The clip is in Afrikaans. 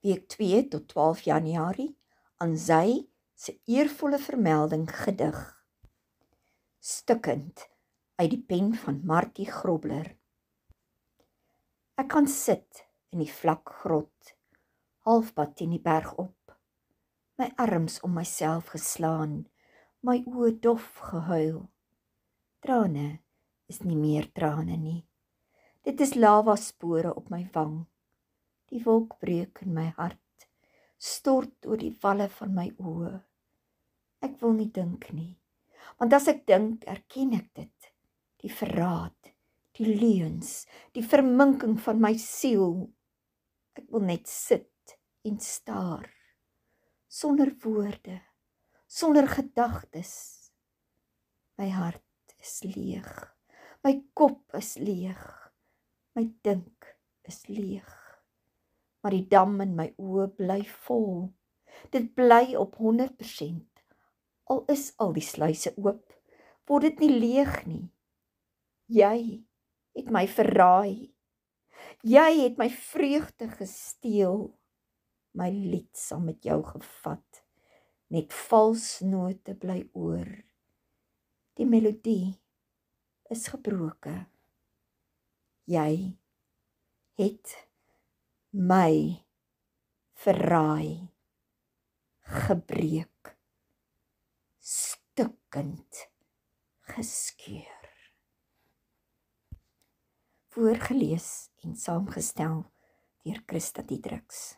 week 2 tot 12 Januarie, aan sy se eervolle vermelding gedig. Stukkend uit die pen van Martie Grobler. Ek kan sit in die vlak grot, halfpad teen die berg op, my arms om myself geslaan, my oë dof gehuil. Trane is nie meer trane nie. Dit is lavaspore op my wang. Die wolkbreuk in my hart stort oor die walle van my oë. Ek wil nie dink nie, want as ek dink, erken ek dit. Die verraad, die leuns, die verminking van my siel. Ek wil net sit en staar, sonder woorde, sonder gedagtes. My hart is leeg, my kop is leeg, my dink is leeg. Maar die dam in my oë bly vol, dit bly op 100%. Al is al die sluise oop, word dit nie leeg nie. Jy het my verraai, jy het my vreugde gesteel, my lied saam met jou gevat, net vals note bly oor. Die melodie is gebroke. Jy het my verraai, gebreek, stukkend geskeur. Voorgelees en saamgestel deur Christa Diedriks.